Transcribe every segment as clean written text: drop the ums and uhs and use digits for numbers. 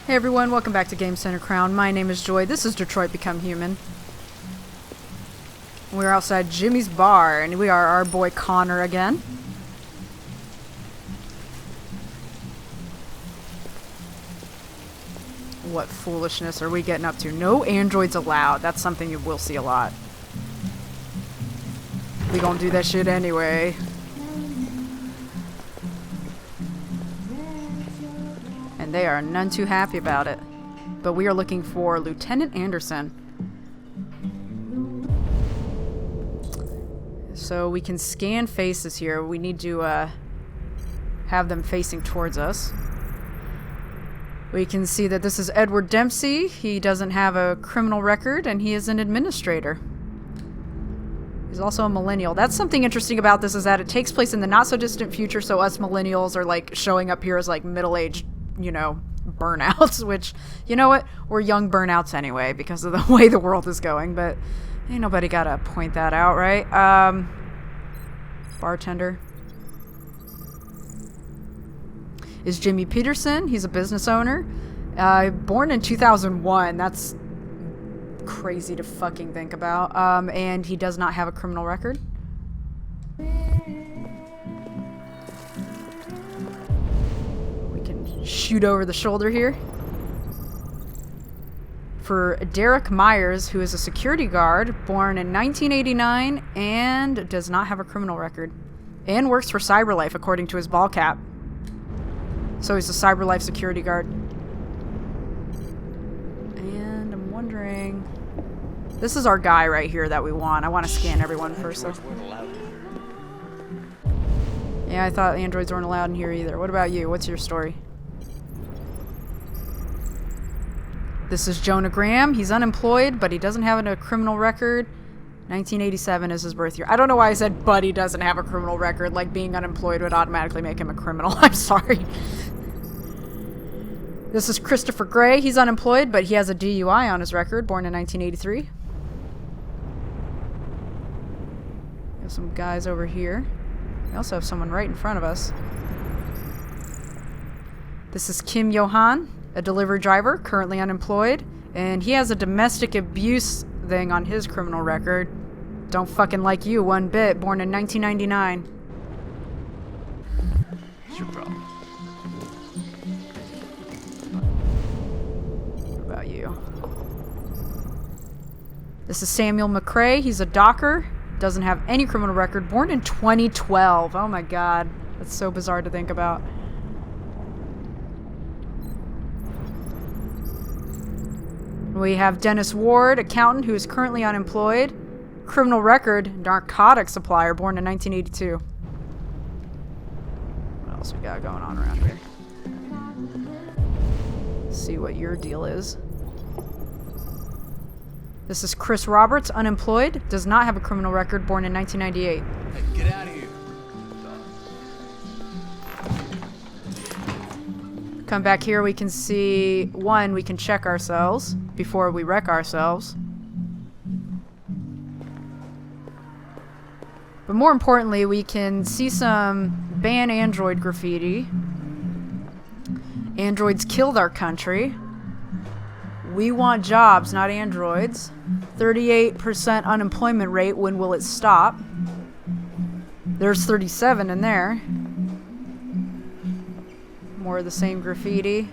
Hey everyone, welcome back to Game Center Crown. My name is Joy. This is Detroit Become Human. We're outside Jimmy's Bar, and we are our boy Connor again. What foolishness are we getting up to? No androids allowed. That's something you will see a lot. We gonna do that shit anyway. And they are none too happy about it. But we are looking for Lieutenant Anderson. So we can scan faces here. We need to have them facing towards us. We can see that this is Edward Dempsey. He doesn't have a criminal record, and he is an administrator. He's also a millennial. That's something interesting about this, is that it takes place in the not-so-distant future, so us millennials are, like, showing up here as, like, middle-aged, you know, burnouts, which, you know what? We're young burnouts anyway, because of the way the world is going, but ain't nobody gotta point that out, right? Bartender. Is Jimmy Peterson. He's a business owner. Born in 2001. That's crazy to fucking think about. And he does not have a criminal record. We can shoot over the shoulder here. For Derek Myers, who is a security guard, born in 1989 and does not have a criminal record. And works for CyberLife, according to his ball cap. So he's a CyberLife security guard. And I'm wondering... This is our guy right here that we want. I want to scan everyone first. Yeah, I thought androids weren't allowed in here either. What about you? What's your story? This is Jonah Graham. He's unemployed, but he doesn't have a criminal record. 1987 is his birth year. I don't know why I said, but he doesn't have a criminal record. Like, being unemployed would automatically make him a criminal. I'm sorry. This is Christopher Gray. He's unemployed, but he has a DUI on his record, born in 1983. We have some guys over here. We also have someone right in front of us. This is Kim Johan, a delivery driver, currently unemployed, and he has a domestic abuse thing on his criminal record. Don't fucking like you one bit, born in 1999. What's your problem? What about you? This is Samuel McCrae. He's a docker, doesn't have any criminal record, born in 2012. Oh my god, that's so bizarre to think about. We have Dennis Ward, accountant, who is currently unemployed. Criminal record, narcotic supplier, born in 1982. What else we got going on around here? Let's see what your deal is. This is Chris Roberts, unemployed, does not have a criminal record, born in 1998. Hey, get out of here. Come back here, we can see, one, we can check ourselves before we wreck ourselves. But more importantly, we can see some ban android graffiti. Androids killed our country. We want jobs, not androids. 38% unemployment rate, when will it stop? There's 37 in there. More of the same graffiti.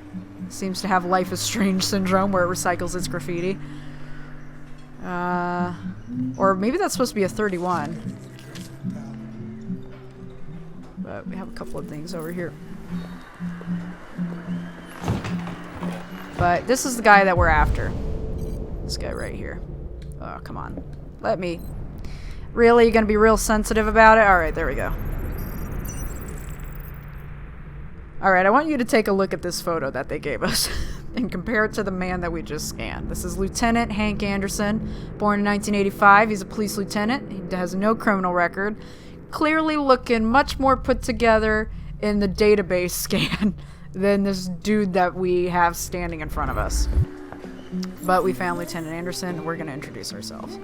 Seems to have Life is Strange syndrome, where it recycles its graffiti. Or maybe that's supposed to be a 31. But we have a couple of things over here. But this is the guy that we're after. This guy right here. Oh, come on. Let me. Really? You're gonna be real sensitive about it? Alright, there we go. Alright, I want you to take a look at this photo that they gave us and compare it to the man that we just scanned. This is Lieutenant Hank Anderson, born in 1985. He's a police lieutenant. He has no criminal record. Clearly looking much more put together in the database scan than this dude that we have standing in front of us. But we found Lieutenant Anderson, and we're going to introduce ourselves.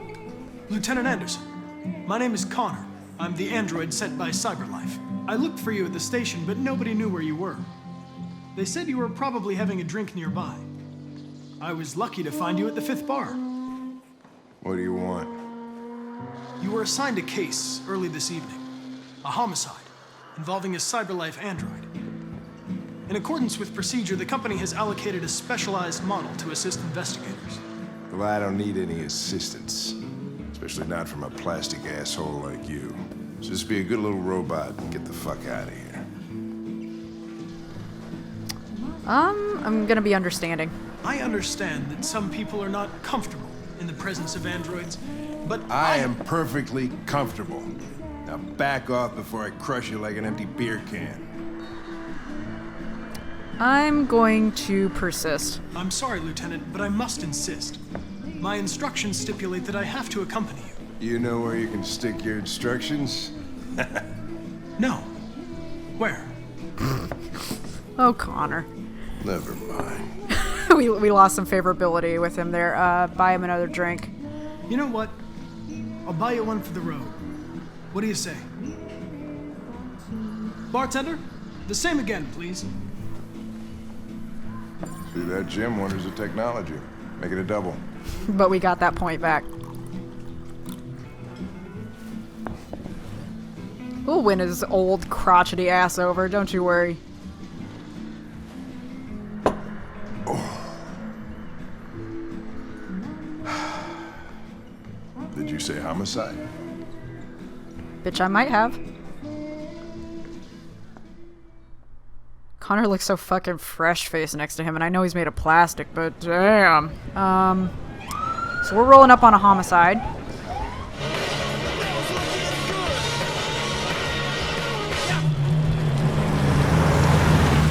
Lieutenant Anderson, my name is Connor. I'm the android sent by CyberLife. I looked for you at the station, but nobody knew where you were. They said you were probably having a drink nearby. I was lucky to find you at the 5th bar. What do you want? You were assigned a case early this evening. A homicide involving a CyberLife android. In accordance with procedure, the company has allocated a specialized model to assist investigators. Well, I don't need any assistance. Especially not from a plastic asshole like you. Just be a good little robot and get the fuck out of here. I'm gonna be understanding. I understand that some people are not comfortable in the presence of androids, but I am perfectly comfortable. Now back off before I crush you like an empty beer can. I'm going to persist. I'm sorry, Lieutenant, but I must insist. My instructions stipulate that I have to accompany you. You know where you can stick your instructions? No. Where? Oh, Connor. Never mind. we lost some favorability with him there. Buy him another drink. You know what? I'll buy you one for the road. What do you say? Bartender, the same again, please. See that, Jim? Wonders of technology. Make it a double. But we got that point back. We'll win his old crotchety ass over, don't you worry. Did you say homicide? Bitch, I might have. Connor looks so fucking fresh-faced next to him, and I know he's made of plastic, but damn. So we're rolling up on a homicide.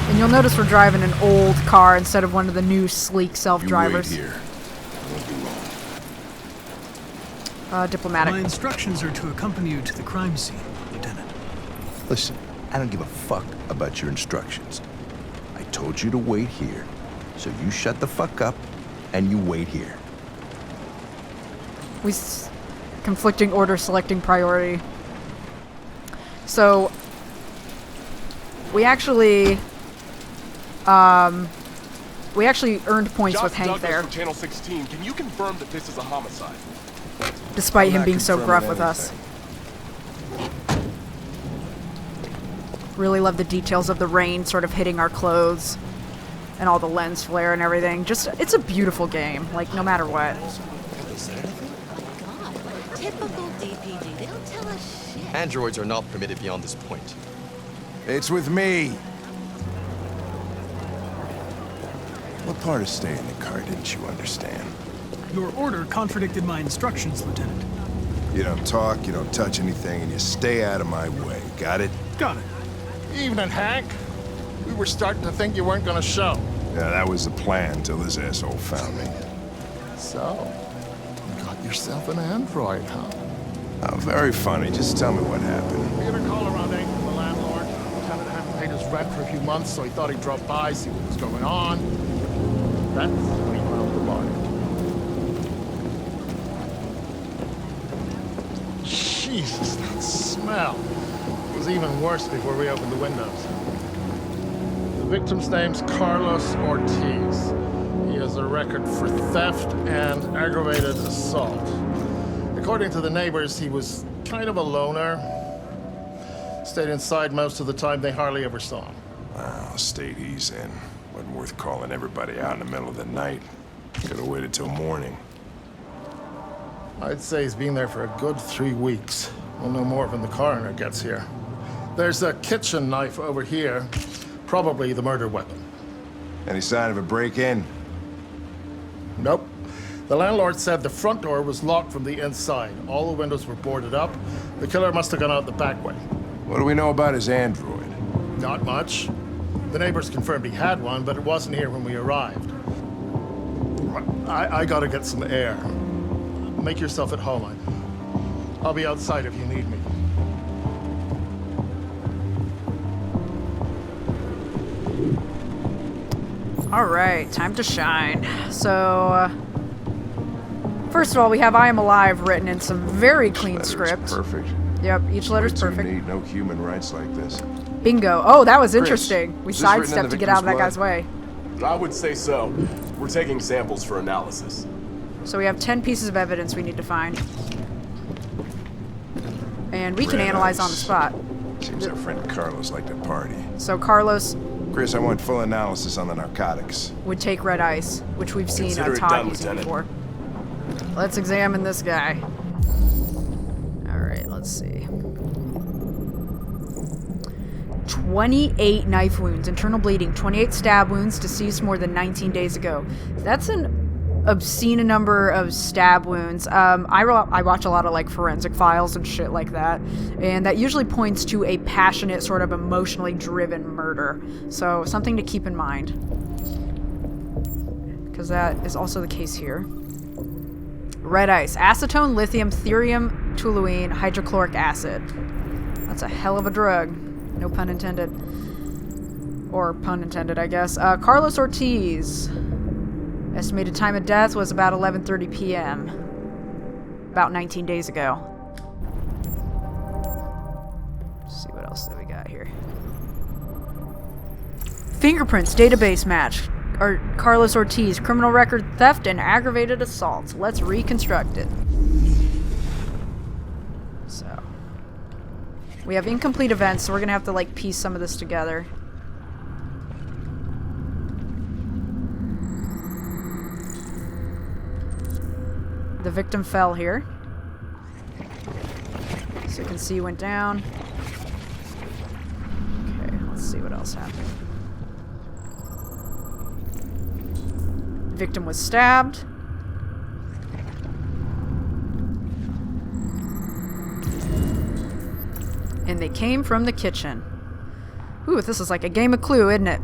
And you'll notice we're driving an old car instead of one of the new sleek self-drivers. You wait here. I won't be long. Diplomatic. My instructions are to accompany you to the crime scene, Lieutenant. Listen, I don't give a fuck about your instructions. I told you to wait here, so you shut the fuck up and you wait here. Conflicting order selecting priority. So we actually earned points with Josh Hank Douglas there, from Channel 16. Can you confirm that this is a homicide? despite I'm him not being so gruff confirming with us. anything. Really love the details of the rain sort of hitting our clothes and all the lens flare and everything. Just, it's a beautiful game, like, no matter what. God, typical DPD. They don't tell us shit. Androids are not permitted beyond this point. It's with me. What part of staying in the car didn't you understand? Your order contradicted my instructions, Lieutenant. You don't talk, you don't touch anything, and you stay out of my way. Got it? Got it. Evening, Hank. We were starting to think you weren't gonna show. Yeah, that was the plan till this asshole found me. So, you got yourself an android, huh? Oh, very funny. Just tell me what happened. We had a call around 8 from the landlord. The tenant hadn't paid his rent for a few months, so he thought he'd drop by, see what was going on. That's when he found the body. Jesus, that smell. It was even worse before we opened the windows. The victim's name's Carlos Ortiz. He has a record for theft and aggravated assault. According to the neighbors, he was kind of a loner. Stayed inside most of the time. They hardly ever saw him. Wow, state he's in. Wasn't worth calling everybody out in the middle of the night. Could have waited till morning. I'd say he's been there for a good 3 weeks. We'll know more when the coroner gets here. There's a kitchen knife over here. Probably the murder weapon. Any sign of a break-in? Nope. The landlord said the front door was locked from the inside. All the windows were boarded up. The killer must have gone out the back way. What do we know about his android? Not much. The neighbors confirmed he had one, but it wasn't here when we arrived. I gotta get some air. Make yourself at home. I'll be outside if you need me. All right, time to shine. So, first of all, we have "I am alive" written in some very clean Letter's script. Perfect. Yep, each letter's Way too perfect. neat. No human rights like this. Bingo. Oh, that was Chris, interesting. We is this written in sidestepped the to get out of that victim's guy's way. I would say so. We're taking samples for analysis. So we have 10 pieces of evidence we need to find. And we can Red analyze on the ice. spot. Seems our friend Carlos liked to party. So Carlos Chris, I want full analysis on the narcotics. would take red ice, which we've seen Consider it Todd done, using Lieutenant. before. Let's examine this guy. Alright, let's see. 28 knife wounds, internal bleeding, 28 stab wounds, deceased more than 19 days ago. That's an obscene number of stab wounds. I watch a lot of like forensic files and shit like that, and that usually points to a passionate, sort of emotionally driven murder. So something to keep in mind, because that is also the case here. Red ice, acetone, lithium, therium, toluene, hydrochloric acid. That's a hell of a drug. No pun intended. Or pun intended, I guess. Carlos Ortiz. Estimated time of death was about 11:30 p.m. About 19 days ago. Let's see what else do we got here. Fingerprints database match. Carlos Ortiz, criminal record, theft, and aggravated assault. Let's reconstruct it. So, we have incomplete events, so we're gonna have to like piece some of this together. The victim fell here. So you can see he went down. Okay, let's see what else happened. Victim was stabbed. And they came from the kitchen. Ooh, this is like a game of Clue, isn't it?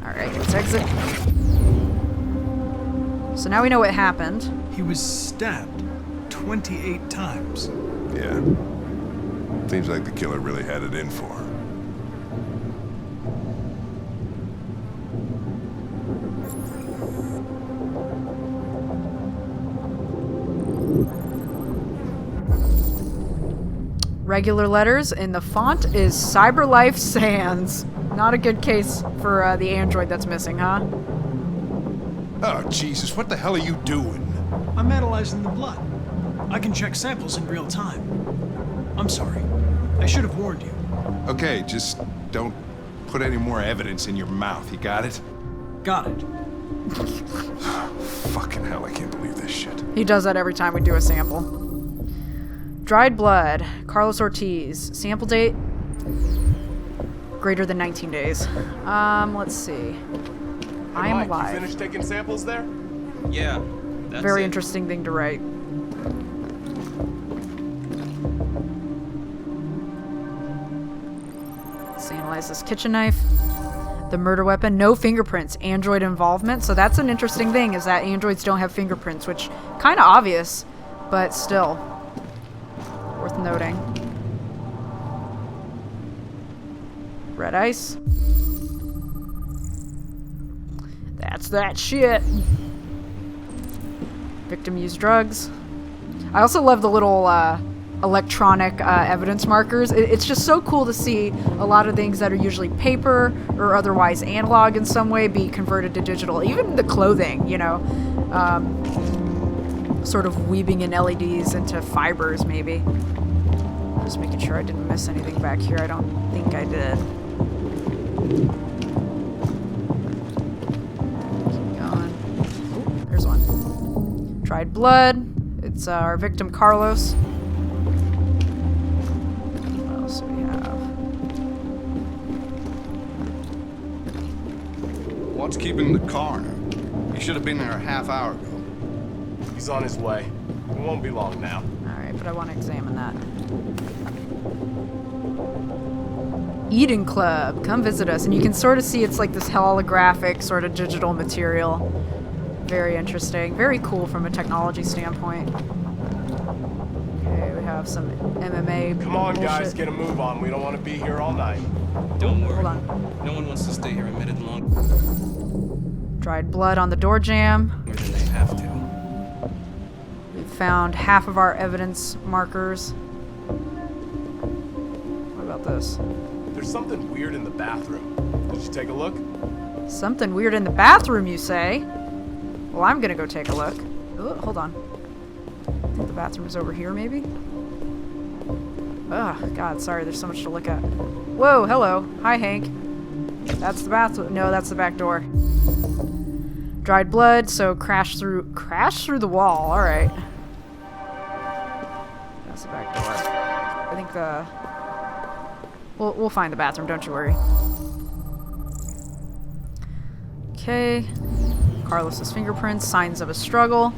Alright, let's exit. So now we know what happened. He was stabbed 28 times. Yeah. Seems like the killer really had it in for him. Regular letters, and the font is CyberLife Sans. Not a good case for the android that's missing, huh? Oh, Jesus, what the hell are you doing? I'm analyzing the blood. I can check samples in real time. I'm sorry. I should have warned you. Okay, just don't put any more evidence in your mouth, you got it? Got it. Fucking hell, I can't believe this shit. He does that every time we do a sample. Dried blood, Carlos Ortiz. Sample date, greater than 19 days. Let's see. I am Mike, alive. You finished taking samples there? Yeah, that's Very it. interesting thing to write. Let's analyze this kitchen knife. The murder weapon, no fingerprints, android involvement. So that's an interesting thing, is that androids don't have fingerprints, which kind of obvious, but still worth noting. Red ice. That's that shit. Victim used drugs. I also love the little electronic evidence markers. It's just so cool to see a lot of things that are usually paper or otherwise analog in some way be converted to digital. Even the clothing, you know, sort of weaving in LEDs into fibers, maybe. Just making sure I didn't miss anything back here. I don't think I did. Keep going. Ooh, there's one. Dried blood. It's our victim, Carlos. What else do we have? What's keeping the coroner? He should have been there a half hour ago. He's on his way. It won't be long now. Alright, but I want to examine that. Eden Club, come visit us. And you can sort of see it's like this holographic sort of digital material. Very interesting. Very cool from a technology standpoint. Okay, we have some MMA Come on, bullshit. guys, get a move on. We don't want to be here all night. Don't worry. Hold on. No one wants to stay here a minute longer Dried blood on the door jamb. than they have to. We found half of our evidence markers. What about this. There's something weird in the bathroom. Did you take a look? Something weird in the bathroom, you say? Well, I'm gonna go take a look. Oh, hold on. I think the bathroom is over here, maybe? Ugh, God, sorry, there's so much to look at. Whoa, hello. Hi, Hank. That's the bathroom. No, that's the back door. Dried blood, so crash through the wall. All right. That's the back door. I think we'll find the bathroom. Don't you worry. Okay. Carlos's fingerprints. Signs of a struggle.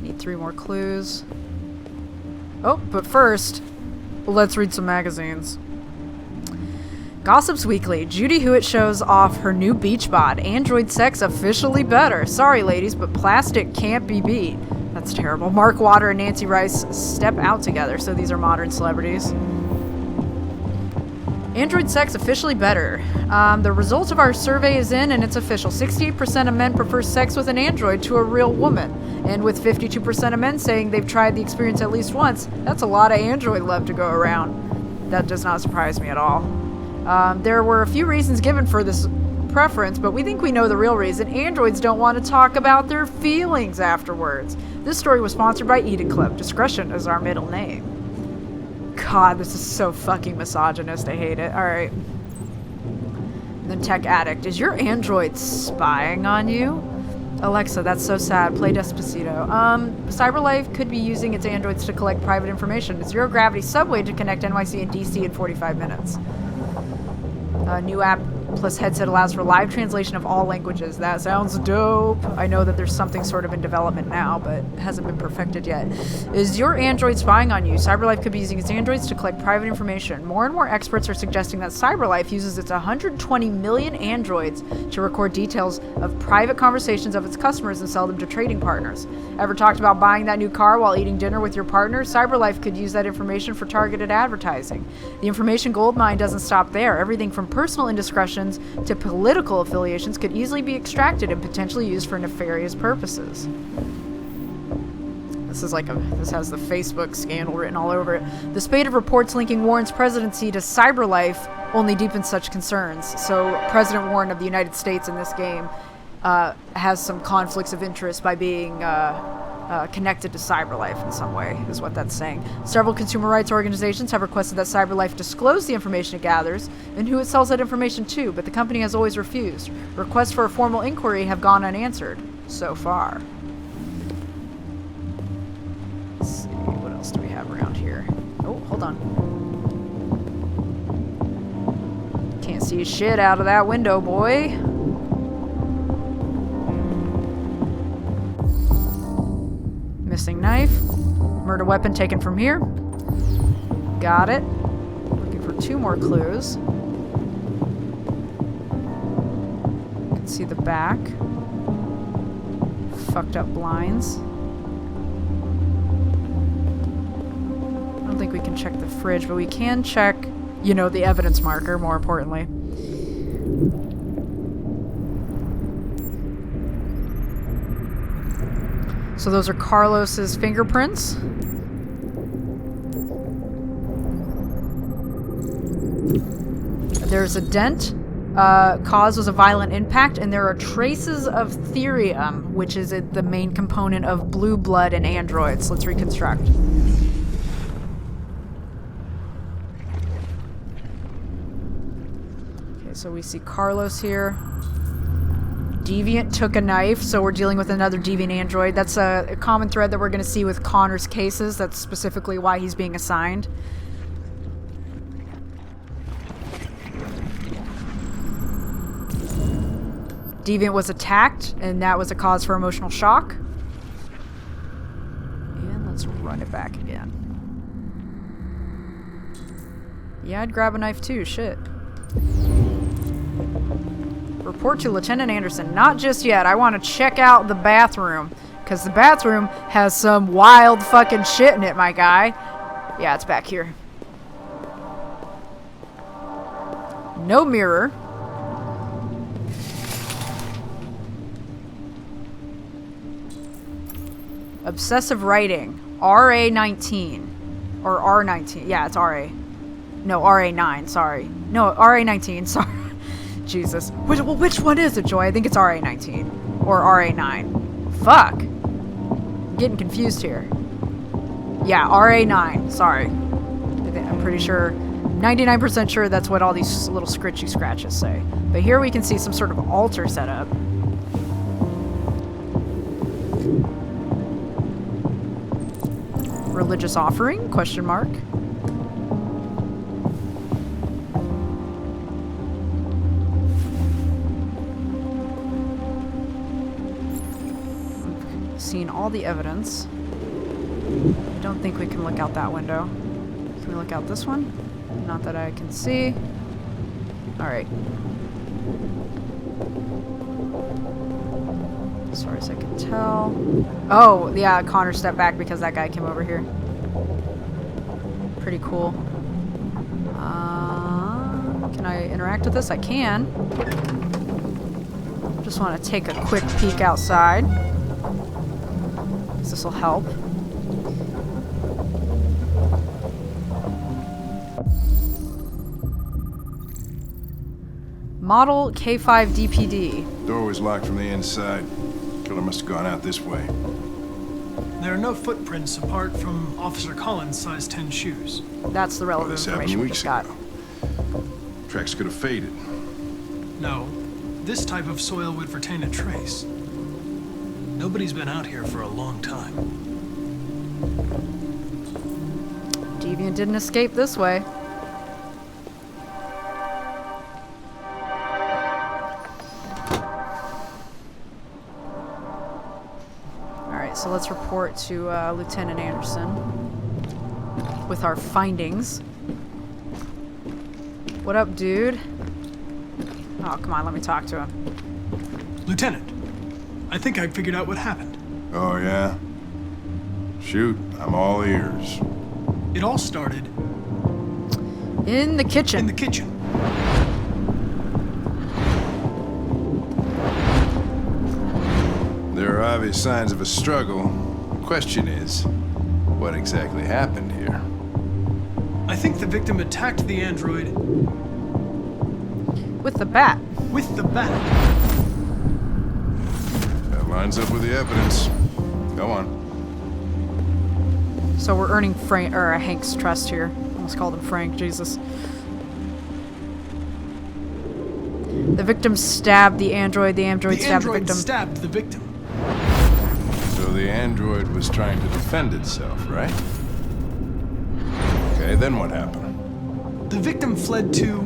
Need 3 more clues. Oh, but first, let's read some magazines. Gossips Weekly. Judy Hewitt shows off her new beach bod. Android sex officially better. Sorry, ladies, but plastic can't be beat. That's terrible. Mark Water and Nancy Rice step out together. So these are modern celebrities. Android sex officially better. The result of our survey is in, and it's official. 68% of men prefer sex with an android to a real woman. And with 52% of men saying they've tried the experience at least once, that's a lot of android love to go around. That does not surprise me at all. There were a few reasons given for this preference, but we think we know the real reason. Androids don't want to talk about their feelings afterwards. This story was sponsored by Eden Club. Discretion is our middle name. God, this is so fucking misogynist. I hate it. Alright. Then Tech Addict. Is your android spying on you? Alexa, that's so sad. Play Despacito. CyberLife could be using its androids to collect private information. Zero Gravity Subway to connect NYC and DC in 45 minutes. New app plus headset allows for live translation of all languages. That sounds dope. I know that there's something sort of in development now, but it hasn't been perfected yet. Is your android spying on you? CyberLife could be using its androids to collect private information. More and more experts are suggesting that CyberLife uses its 120 million androids to record details of private conversations of its customers and sell them to trading partners. Ever talked about buying that new car while eating dinner with your partner? CyberLife could use that information for targeted advertising. The information goldmine doesn't stop there. Everything from personal indiscretions to political affiliations could easily be extracted and potentially used for nefarious purposes. This has the Facebook scandal written all over it. The spate of reports linking Warren's presidency to CyberLife only deepens such concerns. So President Warren of the United States in this game has some conflicts of interest by being connected to CyberLife in some way, is what that's saying. Several consumer rights organizations have requested that CyberLife disclose the information it gathers and who it sells that information to, but the company has always refused. Requests for a formal inquiry have gone unanswered so far. Let's see, what else do we have around here? Oh, hold on. Can't see shit out of that window, boy. Missing knife. Murder weapon taken from here. Got it. Looking for 2 more clues. Can see the back. Fucked up blinds. I don't think we can check the fridge, but we can check, the evidence marker, more importantly. So those are Carlos's fingerprints. There's a dent. Cause was a violent impact, and there are traces of therium, which is the main component of blue blood in androids. Let's reconstruct. Okay, so we see Carlos here. Deviant took a knife, so we're dealing with another Deviant android. That's a common thread that we're going to see with Connor's cases. That's specifically why he's being assigned. Deviant was attacked, and that was a cause for emotional shock. And let's run it back again. Yeah, I'd grab a knife too, shit. Report to Lieutenant Anderson. Not just yet. I want to check out the bathroom. Because the bathroom has some wild fucking shit in it, my guy. Yeah, it's back here. No mirror. Obsessive writing. RA-19. Or R19. Yeah, it's RA. No, RA9, sorry. No, RA19, sorry. Jesus. Which one is it, Joy? I think it's RA19. Or RA9. Fuck. I'm getting confused here. Yeah, RA9. Sorry. I'm pretty sure, 99% sure that's what all these little scritchy scratches say. But here we can see some sort of altar set up. Religious offering? Question mark. Seen all the evidence. I don't think we can look out that window. Can we look out this one? Not that I can see. Alright. As far as I can tell. Oh, yeah, Connor stepped back because that guy came over here. Pretty cool. Can I interact with this? I can. Just want to take a quick peek outside. This will help. Model K5 DPD. Door was locked from the inside. Killer must have gone out this way. There are no footprints apart from Officer Collins' size 10 shoes. That's the relevant This happened information we weeks just got. ago. Tracks could have faded. No, this type of soil would retain a trace. Nobody's been out here for a long time. Deviant didn't escape this way. Alright, so let's report to Lieutenant Anderson with our findings. What up, dude? Oh, come on, let me talk to him. Lieutenant, I think I figured out what happened. Oh, yeah? Shoot, I'm all ears. It all started In the kitchen. in the kitchen. There are obvious signs of a struggle. Question is, what exactly happened here? I think the victim attacked the android With the bat. with the bat. That lines up with the evidence. Go on. So we're earning Hank's trust here. Almost called him Frank, Jesus. The victim stabbed the android The stabbed the android victim. stabbed the victim. So the android was trying to defend itself, right? Okay, then what happened? The victim fled to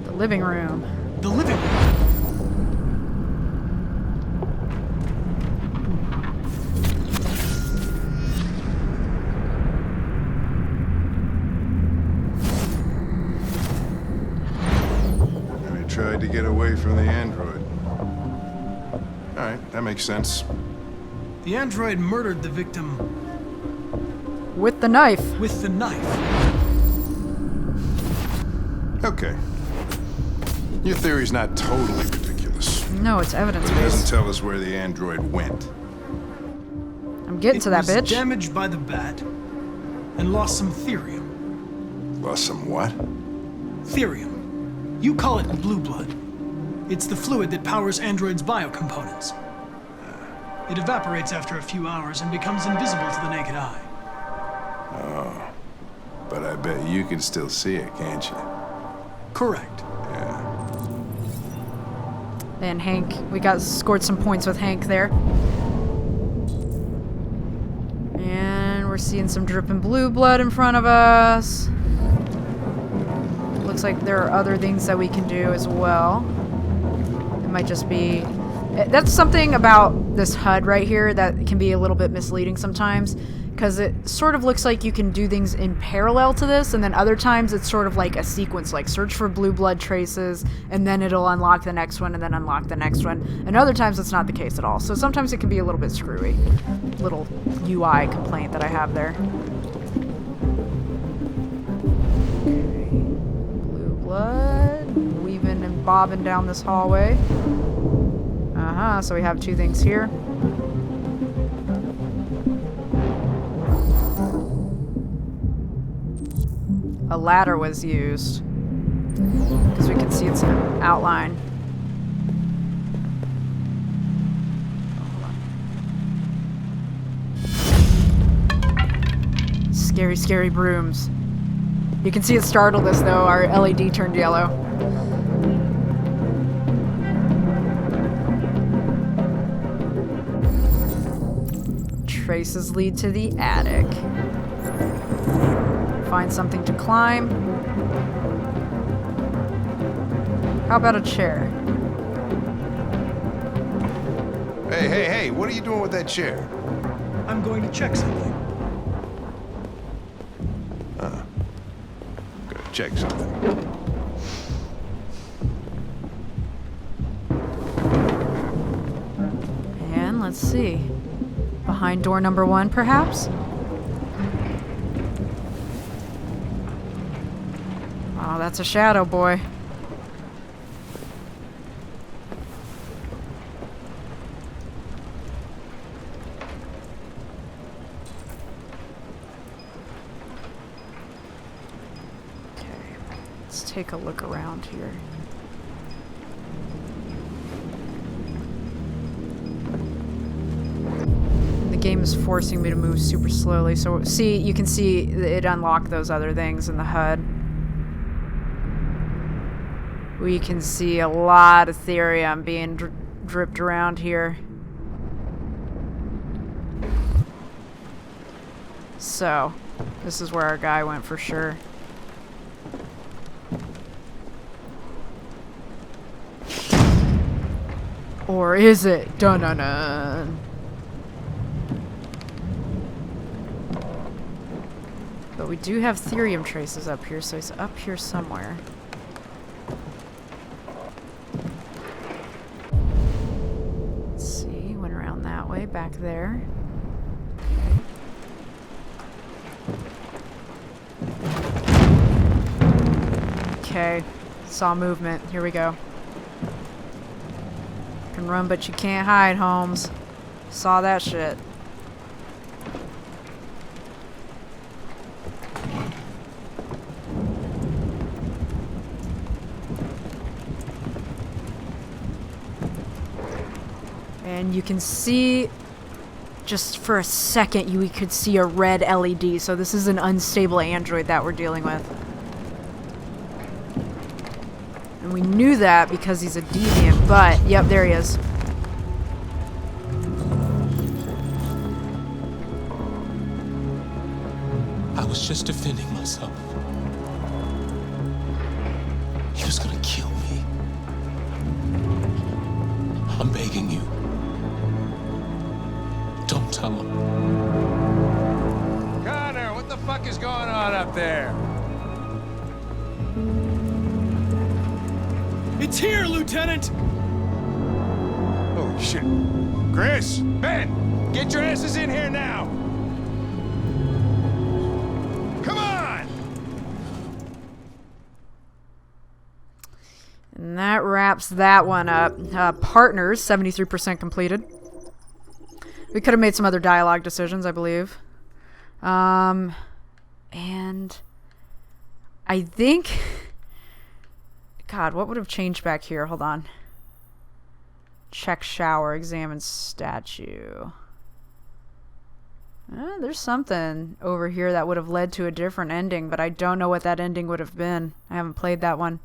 The living room. the living room. And he tried to get away from the android. All right, that makes sense. The android murdered the victim With the knife. with the knife. Okay. Your theory's not totally ridiculous. No, it's It doesn't evidence-based. tell us where the android went. I'm getting to that It was bitch. damaged by the bat and lost some therium. Lost some what? Therium. You call it blue blood. It's the fluid that powers androids' biocomponents. It evaporates after a few hours and becomes invisible to the naked eye. But I bet you can still see it, can't you? Correct. Yeah. And Hank, we scored some points with Hank there. And we're seeing some dripping blue blood in front of us. Looks like there are other things that we can do as well. It might just be... That's something about this HUD right here that can be a little bit misleading sometimes, because it sort of looks like you can do things in parallel to this, and then other times it's sort of like a sequence, like search for blue blood traces, and then it'll unlock the next one, and then unlock the next one. And other times it's not the case at all. So sometimes it can be a little bit screwy. Little UI complaint that I have there. Okay. Blue blood. Weaving and bobbing down this hallway. So we have two things here. a ladder was used. Because we can see its outline. Scary, scary brooms. You can see it startled us though, our LED turned yellow. Traces lead to the attic. Find something to climb. How about a chair? Hey, hey, hey, what are you doing with that chair? I'm going to check something. Gonna check something. And let's see. Behind door number 1, perhaps? Oh, that's a shadow, boy. Okay, let's take a look around here. The game is forcing me to move super slowly, so see, you can see it unlocked those other things in the HUD. We can see a lot of therium being dripped around here. So, this is where our guy went for sure. Or is it? Dun-dun-dun. But we do have therium traces up here, so he's up here somewhere. Let's see, went around that way, back there. Okay, saw movement. Here we go. You can run, but you can't hide, Holmes. Saw that shit. And you can see, just for a second, you could see a red LED. So this is an unstable android that we're dealing with. And we knew that because he's a deviant, but, yep, there he is. I was just defending myself. He was gonna kill me. I'm begging you. Don't tell him. Connor, what the fuck is going on up there? It's here, Lieutenant! Holy shit. Chris, Ben, get your asses in here now. Come on! And that wraps that one up. Partners, 73% completed. We could have made some other dialogue decisions, I believe. And I think... God, what would have changed back here? Hold on. Check shower, examine statue. There's something over here that would have led to a different ending, but I don't know what that ending would have been. I haven't played that one.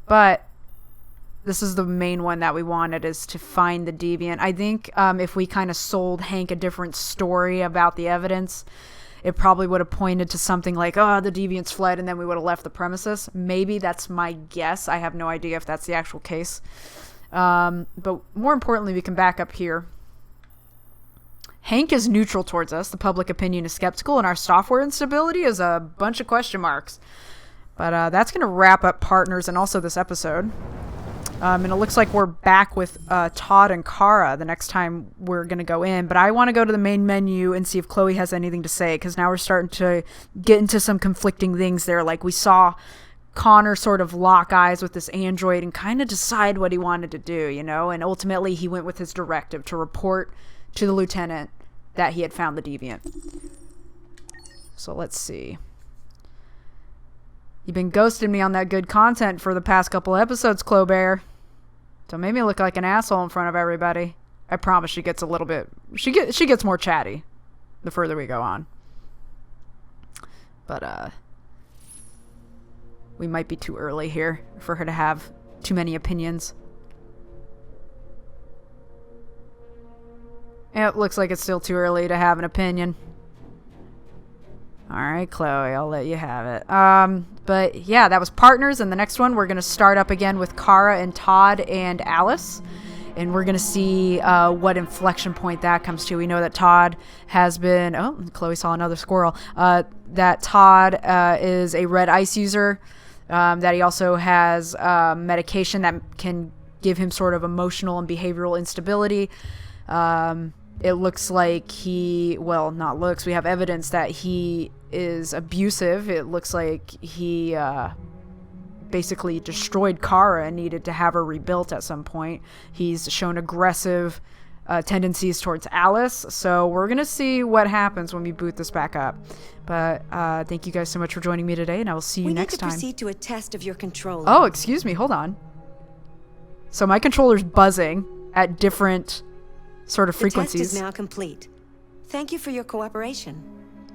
But this is the main one that we wanted, is to find the deviant. I think if we kind of sold Hank a different story about the evidence, it probably would have pointed to something like, oh, the deviant's fled, and then we would have left the premises. Maybe that's my guess. I have no idea if that's the actual case. But more importantly, we can back up here. Hank is neutral towards us. The public opinion is skeptical, and our software instability is a bunch of question marks. But that's going to wrap up Partners and also this episode. And it looks like we're back with Todd and Kara the next time we're going to go in. But I want to go to the main menu and see if Chloe has anything to say, because now we're starting to get into some conflicting things there. Like we saw Connor sort of lock eyes with this android and kind of decide what he wanted to do, you know? And ultimately he went with his directive to report to the lieutenant that he had found the deviant. So let's see. You've been ghosting me on that good content for the past couple episodes, Clobear. Don't make me look like an asshole in front of everybody. I promise she gets a little bit... She gets more chatty the further we go on. But, we might be too early here for her to have too many opinions. It looks like it's still too early to have an opinion. Alright, Chloe, I'll let you have it. But yeah, that was Partners, and the next one we're going to start up again with Kara and Todd and Alice. And we're going to see what inflection point that comes to. We know that Todd has been... Oh, Chloe saw another squirrel. That Todd is a red ice user. That he also has medication that can give him sort of emotional and behavioral instability. It looks like he... Well, not looks. We have evidence that he is abusive. It looks like he... basically destroyed Kara and needed to have her rebuilt at some point. He's shown aggressive tendencies towards Alice, so we're gonna see what happens when we boot this back up. But thank you guys so much for joining me today, and I will see you next time. We need to proceed to a test of your controller. Oh, excuse me, hold on. So my controller's buzzing at different sort of frequencies. The test is now complete. Thank you for your cooperation.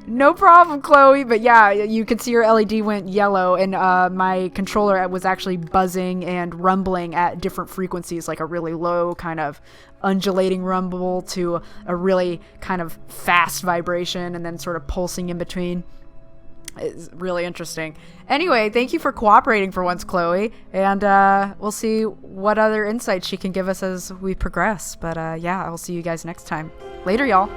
No problem, Chloe. But yeah, you could see your LED went yellow, and my controller was actually buzzing and rumbling at different frequencies, like a really low kind of undulating rumble to a really kind of fast vibration, and then sort of pulsing in between. It's really interesting. Anyway, thank you for cooperating for once, Chloe, and we'll see what other insights she can give us as we progress. But yeah, I'll see you guys next time. Later, y'all.